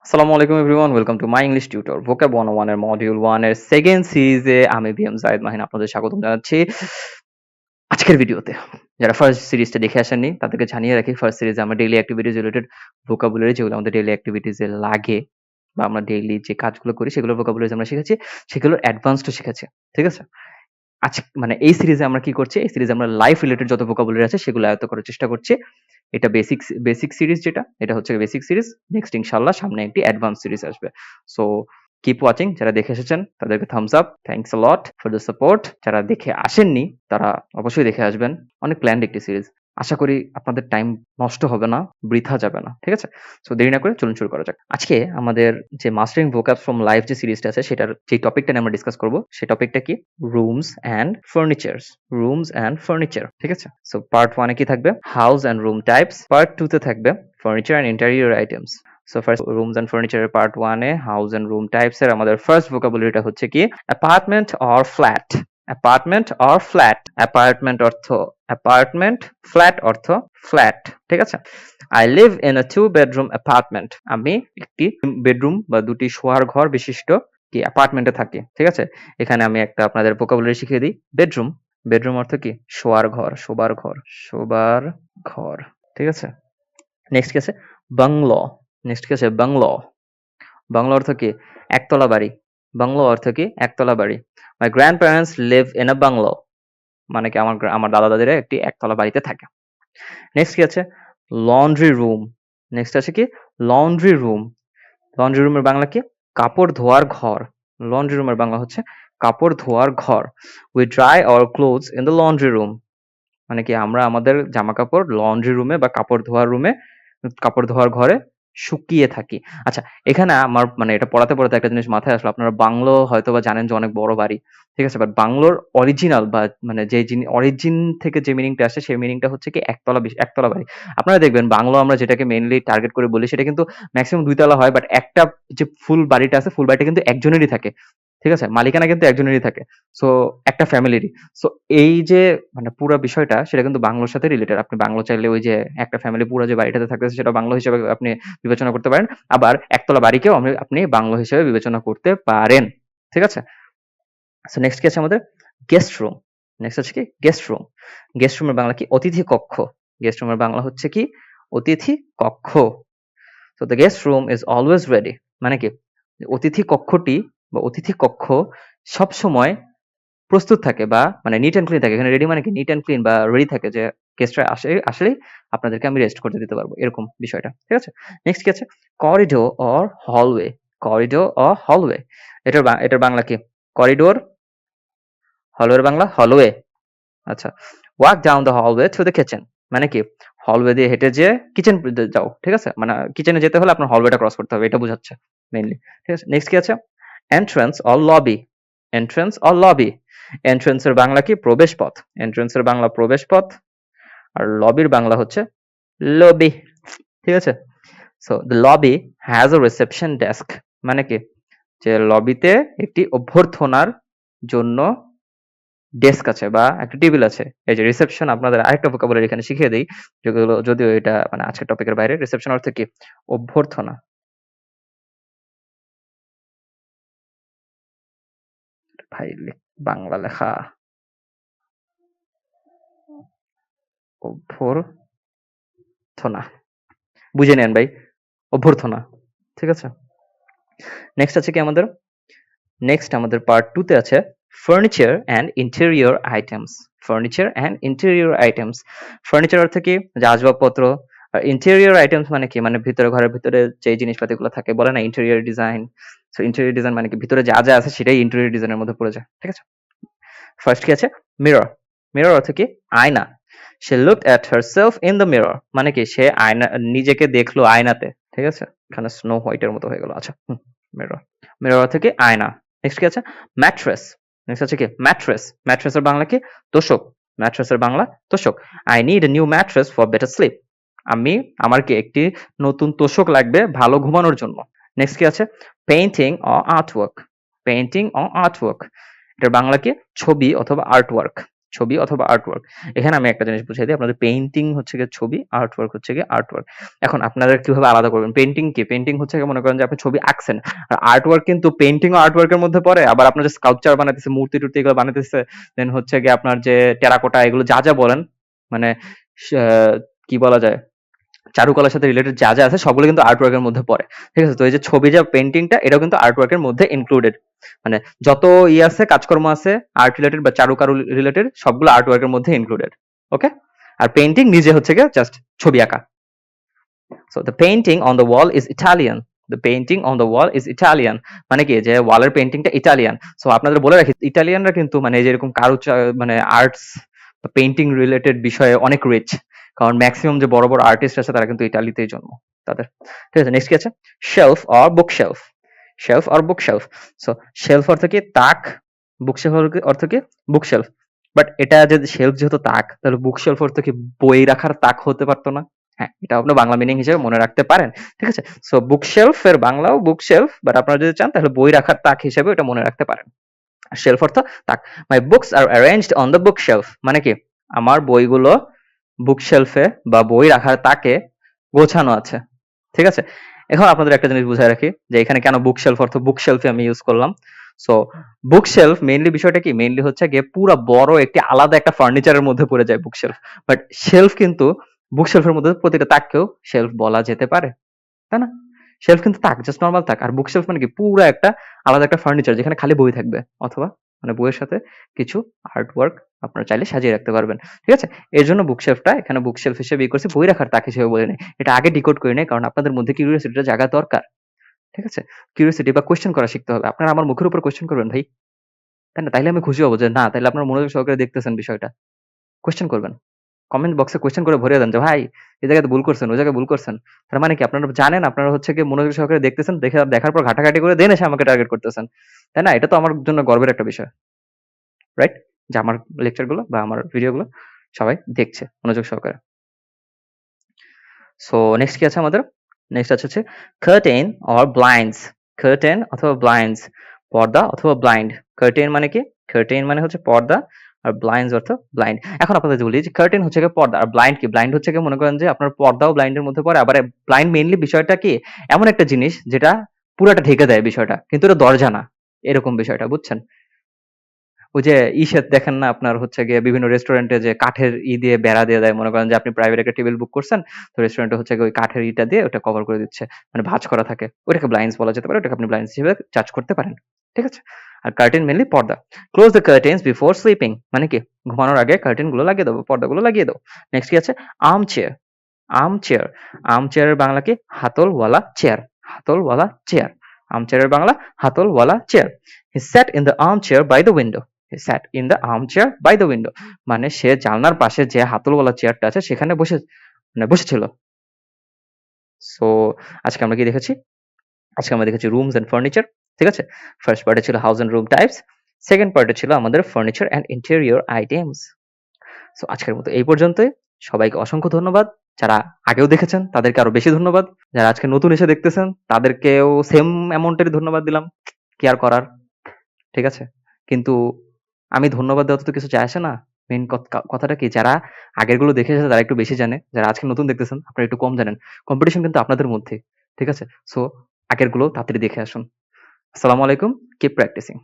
আসসালামু আলাইকুম everyone, welcome to my English tutor ভোকাব 101 এর মডিউল 1 এর সেকেন্ড সিরিজে আমি বিএম জায়েদ মাহিন আপনাদের স্বাগতম জানাচ্ছি। আজকের ভিডিওতে যারা ফার্স্ট সিরিজটা দেখে আসেননি তাদেরকে জানিয়ে রাখি, ফার্স্ট সিরিজে আমরা ডেইলি অ্যাক্টিভিটিজ রিলেটেড ভোকাবুলারি যেগুলো আমাদের ডেইলি অ্যাক্টিভিটিজে লাগে বা আমরা ডেইলি যে কাজগুলো করি সেগুলোর ভোকাবুলারি আমরা শিখেছি, সেগুলোর অ্যাডভান্সডও শিখেছি। ঠিক আছে? আজ মানে এই সিরিজে আমরা কি করছি, এই সিরিজে আমরা লাইফ রিলেটেড যত ভোকাবুলারি আছে সেগুলো আয়ত্ত করার চেষ্টা করছি। এটা বেসিক সিরিজ, যেটা এটা হচ্ছে বেসিক সিরিজ। নেক্সট ইনশাআল্লাহ সামনে একটি অ্যাডভান্স সিরিজ আসবে। So keep watching. যারা দেখে এসেছেন তাদেরকে thumbs up, thanks a lot for the support. যারা দেখে আসেননি তারা অবশ্যই দেখে আসবেন। অনেক প্ল্যান্ড একটি সিরিজ। আশা করি আপনাদের টাইম নষ্ট হবে না, বৃথা যাবে না। ঠিক আছে? সো দেরি না করে চলুন শুরু করা যাক। আজকে আমাদের যে মাস্টারিং ভোকাবস ফ্রম লাইফ যে সিরিজটা আছে সেটার যে টপিকটা নিয়ে আমরা ডিসকাস করব, সেই টপিকটা কি? Rooms and furnitures. Rooms and furniture. ঠিক আছে? সো পার্ট 1 এ কি থাকবে? House and room types. Part 2 তে থাকবে furniture and interior items. So first rooms and ফার্নিচারের পার্ট 1 এ হাউস অ্যান্ড রুম টাইপস এর আমাদের ফার্স্ট ভোকাবুলারিটা হচ্ছে কি? Apartment or flat. Apartment or flat. Apartment অর্থ অ্যাপার্টমেন্ট, ফ্ল্যাট অর্থ ফ্ল্যাট। ঠিক আছে? I live in a two bedroom apartment. আমি একটি বেডরুম বা দুটি শোয়ার ঘর বিশিষ্ট কি অ্যাপার্টমেন্টে থাকি। ঠিক আছে? এখানে আমি একটা আপনাদের ভোকাবুলারি শিখিয়ে দিই। বেডরুম, বেডরুম অর্থ কি? শোয়ার ঘর, শোবার ঘর, শোবার ঘর। ঠিক আছে? নেক্সট কি আছে? বাংলো। নেক্সট কি আছে? বাংলো। বাংলো অর্থ কি? একতলা বাড়ি। বাংলো অর্থ কি? একতলা বাড়ি। My grandparents live in a bungalow. মানে কি আমার দাদা দাদিরা একটি একতলা বাড়িতে থাকে। নেক্সট কি আছে? Laundry room. নেক্সট আছে কি? Laundry room. লন্ড্রি রুমের বাংলা কি? কাপড় ধোয়ার ঘর। লন্ড্রি রুমের বাংলা হচ্ছে কাপড় ধোয়ার ঘর। We dry our clothes in the laundry room. মানে কি? আমরা আমাদের জামাকাপড় লন্ড্রি রুমে বা কাপড় ধোয়ার ঘরে শুকিয়ে থাকি। আচ্ছা, এখানে আমার মানে এটা পড়াতে একটা জিনিস মাথায় আসলো। আপনারা বাংলো হয়তোবা জানেন যে অনেক বড় বাড়ি। ঠিক আছে? বাট বাংলোর অরিজিনাল বা মানে যে অরিজিন থেকে যে মিনিংটা আসে সেই মিনিংটা হচ্ছে কি একতলা বাড়ি। আপনারা দেখবেন বাংলো আমরা যেটাকে মেইনলি টার্গেট করে বলি সেটা কিন্তু মেক্সিমাম ২ তলা হয়, বাট একটা যে ফুল বাড়িটা আছে, ফুল বাড়িটা কিন্তু একজনেরই থাকে। ঠিক আছে? মালিকানা কিন্তু একজনেরই থাকে। সো একটা ফ্যামিলিরই। সো এই যে মানে পুরা বিষয়টা সেটা কিন্তু বাংলোর সাথে রিলেটেড। আপনি বাংলো চাইলে ওই যে একটা ফ্যামিলি পুরা যে বাড়িটাতে থাকতেছে সেটা বাংলো হিসেবে আপনি বিবেচনা করতে পারেন। আবার একতলা বাড়িকেও আপনি বাংলো হিসেবে বিবেচনা করতে পারেন। ঠিক আছে? সো নেক্সট কি আছে আমাদের? Guest room. নেক্সট হচ্ছে কি? Guest room. গেস্ট রুমের বাংলা কি? অতিথি কক্ষ। গেস্ট রুমের বাংলা হচ্ছে কি? অতিথি কক্ষ। So the guest room is always ready. মানে কি? অতিথি কক্ষটি বা অতিথি কক্ষ সবসময় প্রস্তুত থাকে বা মানে নিট অ্যান্ড ক্লিন থাকে। এখানে রেডি মানে কি? নিট অ্যান্ড ক্লিন বা রেডি থাকে যে গেস্টরা আসলেই আপনাদেরকে আমি রেস্ট করতে দিতে পারবো। এরকম বিষয়টা। ঠিক আছে? নেক্সট কি আছে? Corridor or hallway. Corridor or hallway. এটার বাংলা কি? করিডোর, হলওয়ের বাংলা হলওয়ে। আচ্ছা। Walk down the hallway to the kitchen. মানে কি? হলওয়ে দিয়ে হেঁটে যেয়ে কিচেন যাও। ঠিক আছে? মানে কিচেনে যেতে হলে আপনার হলওয়েটা ক্রস করতে হবে। এটা বোঝাচ্ছে মেইনলি। ঠিক আছে? নেক্সট কি আছে? Entrance or lobby. Entrance or lobby. Entrance এর বাংলা কি? প্রবেশপথ। এন্ট্রান্স এর বাংলা প্রবেশপথ। আর লবির বাংলা হচ্ছে লবি। ঠিক আছে? So the lobby has a reception desk. মানে কি? যে লবিতে একটি অভ্যর্থনার জন্য ডেস্ক আছে বা একটা টেবিল আছে। এই যে রিসেপশন, আপনাদের আরেকটা ভোকাবুলারি এখানে শিখিয়ে দেই, যেগুলো যদিও এটা মানে আজকের টপিকের বাইরে। রিসেপশন অর্থ কি? অভ্যর্থনা। ভাই বাংলা লেখা অভ্যর্থনা। বুঝে নেন ভাই, অভ্যর্থনা। ঠিক আছে? নেক্সট আছে কি আমাদের? নেক্সট আমাদের পার্ট 2 তে আছে furniture and interior items. Furniture and interior items. Furniture অর্থ কি? যে আসবাবপত্র। আর ইন্টেরিয়র আইটেমস মানে কি? মানে ঘরের ভিতরে যে জিনিসপাতিগুলো থাকে, বলে না interior design. So interior design মানে কি? ভিতরে যা আছে সেটাই ইন্টেরিয়র ডিজাইনের মধ্যে পড়ে যায়। ঠিক আছে? ফার্স্ট কি আছে? মিরর। মিরর অর্থ কি? আয়না। She looked at herself in the mirror. মানে কি? সে নিজেকে দেখলো আয়নাতে। ঠিক আছে? এখানে স্নো হোয়াইটের মতো হয়ে গেল। আচ্ছা, মিরর। মিরর অর্থ কি? আয়না। নেক্সট কি আছে? ম্যাট্রেস। নেক্সট আছে কি? ম্যাট্রেস। ম্যাট্রেসের বাংলা কি? তোশক। ম্যাট্রেসের বাংলা তোশক। I need a new mattress for better sleep. আমার কি একটি নতুন তোশক লাগবে ভালো ঘুমানোর জন্য। নেক্সট কি আছে? Painting or artwork. Painting or artwork. এটার বাংলা কি? ছবি অথবা আর্টওয়ার্ক। ছবি অথবা আর্টওয়ার্ক। এখানে আমি একটা জিনিস বুঝাই দিই, আপনাদের পেইন্টিং হচ্ছে গিয়ে ছবি, আর্টওয়ার্ক হচ্ছে গিয়ে আর্টওয়ার্ক। এখন আপনারা কিভাবে আলাদা করবেন? পেইন্টিং কি? পেইন্টিং হচ্ছে গিয়ে মনে করেন যে আপনি ছবি আঁকছেন। আর আর্টওয়ার্ক কিন্তু পেইন্টিং ও আর্টওয়ার্কের মধ্যে পড়ে। আবার আপনার যে স্কাল্পচার বানাইতেছে, মূর্তি-টূর্তি এগুলো বানাইতেছে, দেন হচ্ছে গিয়ে আপনার যে টেরাকোটা এগুলো যা, যা বলেন, মানে সা কি বলা যায়? চারুকলার সাথে রিলেটেড যা, যা আছে সবগুলো কিন্তু আর্টওয়ার্কের মধ্যে পড়ে। ঠিক আছে? তো এই যে ছবি যে পেইন্টিংটা এটাও কিন্তু আর্টওয়ার্কের মধ্যে ইনক্লুডেড। মানে যত আছে কাজকর্ম আছে আর্ট রিলেটেড বা চারুকারু রিলেটেড সবগুলো আর্টওয়ার্কের মধ্যে ইনক্লুডেড। ওকে? আর পেইন্টিং নিজে হচ্ছে গিয়ে জাস্ট ছবি আঁকা। So the painting on the wall is Italian. The painting on the wall is Italian. মানে কি যে ওয়ালের পেইন্টিংটা ইটালিয়ান। সো আপনাদের বলে রাখি ইটালিয়ানরা কিন্তু মানে এই যে এরকম মানে আর্টস বা পেইন্টিং রিলেটেড বিষয়ে অনেক রিচ। কারণ ম্যাক্সিমাম যে বড় বড় আর্টিস্ট আছে তারা কিন্তু ইটালিতেই জন্ম তাদের। ঠিক আছে, নেক্সট কি আছে? Shelf or book shelf. Shelf or book shelf. So shelf অর্থ কি? তাক। বুক শেলফ অর্থ কি? বুক শেলফ। বাট এটা যদি শেলফ যেহেতু তাক, তাহলে বুক শেলফ অর্থ কি বই রাখার তাক হতে পারতো না? হ্যাঁ, এটা আপনি বাংলা মিনিং হিসেবে মনে রাখতে পারেন। ঠিক আছে? সো বুক শেলফ এর বাংলাও বুক শেলফ, বাট আপনারা যদি চান তাহলে বই রাখার তাক হিসেবে এটা মনে রাখতে পারেন। শেলফ অর্থ তাক। মাই books are arranged on the book shelf. মানে কি? আমার বইগুলো বুক শেলফে বা বই রাখার তাকে গোছানো আছে। ঠিক আছে? এখন আপনাদের একটা জিনিস বুঝায় রাখি যে এখানে কেন বুক শেলফ অর্থ বুক শেলফে আমি ইউজ করলাম। সো বুক শেলফ মেইনলি বিষয়টা কি? মেইনলি হচ্ছে গিয়ে পুরা বড় একটি আলাদা একটা ফার্নিচারের মধ্যে পড়ে যায় বুক শেলফ। বাট শেলফ কিন্তু বুক শেলফের মধ্যে প্রতিটা তাককেও শেলফ বলা যেতে পারে। তাই না? শেলফ কিন্তু তাক, জাস্ট নরমাল তাক। আর বুক শেলফ মানে কি? পুরা একটা আলাদা একটা ফার্নিচার যেখানে খালি বই থাকবে অথবা মানে বইয়ের সাথে কিছু আর্ট ওয়ার্ক আপনারা চাইলে সাজিয়ে রাখতে পারবেন। ঠিক আছে? এর জন্য বুক শেলফটা এখানে বুক শেলফ হিসেবে করছি, বই রাখার তাক হিসেবে বলি নাই। এটা আগে ডিকোড করে নেই কারণ আপনাদের মধ্যে কিউরিওসিটিটা জাগা দরকার। ঠিক আছে? কিউরিওসিটি বা কোয়েশ্চেন করা শিখতে হবে। আপনারা আমার মুখের উপর কোয়েশ্চেন করবেন ভাই। তাই না? তাইলে আমি খুশি হব যে না তাইলে আপনারা মনোযোগ সহকারে দেখতেছেন বিষয়টা। কোয়েশ্চেন করবেন। কমেন্ট বক্সে কোয়েশ্চেন করে ভরিয়ে দেন যে ভাই এই জায়গাতে ভুল করছেন, ওই জায়গায় ভুল করছেন। তার মানে কি? আপনারা জানেন, আপনারা হচ্ছে গিয়ে মনোযোগ সহকারে দেখতেছেন, দেখার পর ঘাটাঘাটি করে দেন এসে আমাকে টার্গেট করতেছেন। তাই না? এটা তো আমার জন্য গর্বের একটা বিষয়। রাইট? যে আমার লেকচার গুলো বা আমার ভিডিও গুলো সবাই দেখছে মনোযোগ সহকারে। সো নেক্সট কি আছে আমাদের? নেক্সট আছে হচ্ছে কার্টেন অর ব্লাইন্ডস। কার্টেন অথবা ব্লাইন্ডস, পর্দা অথবা ব্লাইন্ড। কার্টেন মানে কি? কার্টেন মানে হচ্ছে পর্দা, আর ব্লাইন্ডস অর্থ ব্লাইন্ড। এখন আপনাদের বলি যে কার্টেন হচ্ছে গিয়ে পর্দা, আর ব্লাইন্ড কি? ব্লাইন্ড হচ্ছে গিয়ে মনে করেন যে আপনার পর্দাও ব্লাইন্ডের মধ্যে পড়ে। আবার ব্লাইন্ড মেইনলি বিষয়টা কি? এমন একটা জিনিস যেটা পুরাটা ঢেকে দেয় বিষয়টা, কিন্তু এটা দরজা না। এরকম বিষয়টা বুঝছেন? ওই যে ইসে দেখেন না আপনার হচ্ছে গিয়ে বিভিন্ন রেস্টুরেন্টে যে কাঠের দিয়ে বেড়া দিয়ে দেয়, মনে করেন যে আপনি প্রাইভেট একটা টেবিল বুক করছেন, তো রেস্টুরেন্টে হচ্ছে গিয়ে ওই কাঠের ইটা দিয়ে ওটা কভার করে দিচ্ছে, মানে ভাঁজ করা থাকে, ওটাকে ব্লাইন্ডস বলা যেতে পারে, ওটাকে আপনি ব্লাইন্ডস হিসেবে চার্জ করতে পারেন। ঠিক আছে? আর কার্টেন মেনলি পর্দা। Close the curtains before sleeping, মানে কি? ঘুমানোর আগে কার্টেন গুলো লাগিয়ে দেবো, পর্দাগুলো লাগিয়ে দাও। নেক্সট কি আছে? Armchair. Armchair. Arm চেয়ারের বাংলা কি? হাতলওয়ালা চেয়ার। হাতলওয়ালা চেয়ার। আর্ম চেয়ারের বাংলা হাতলওয়ালা chair. He sat in the armchair by the window. He sat in the armchair by the window, মানে সে জানলার পাশে যে হাতলওয়ালা চেয়ারটা আছে সেখানে বসেছিল। সো আজকে আমরা কি দেখেছি? আজকে আমরা দেখেছি রুমস এন্ড ফার্নিচার। ঠিক আছে? ফার্স্ট পার্টে ছিল house and room types, second পার্টে ছিল আমাদের furniture and interior items. So আজকের মতো এই পর্যন্তই। সবাইকে অসংখ্য ধন্যবাদ। যারা আগেও দেখেছেন তাদেরকে আরো বেশি ধন্যবাদ। যারা আজকে নতুন এসে দেখতেছেন তাদেরকেও সেম অ্যামাউন্টেরই ধন্যবাদ দিলাম। কি আর করার? ঠিক আছে? কিন্তু আমি ধন্যবাদ দেওয়াতে তো কিছু যায় আসে না। মেইন কথাটা কি? যারা আগেরগুলো দেখে এসেছে তারা একটু বেশি জানে। যারা আজকে নতুন দেখতেছেন আপনারা একটু কম জানেন। কম্পিটিশন কিন্তু আপনাদের মধ্যে। ঠিক আছে? সো আগেরগুলো তাড়াতাড়ি দেখে আসুন। আসসালামু আলাইকুম। Keep practising.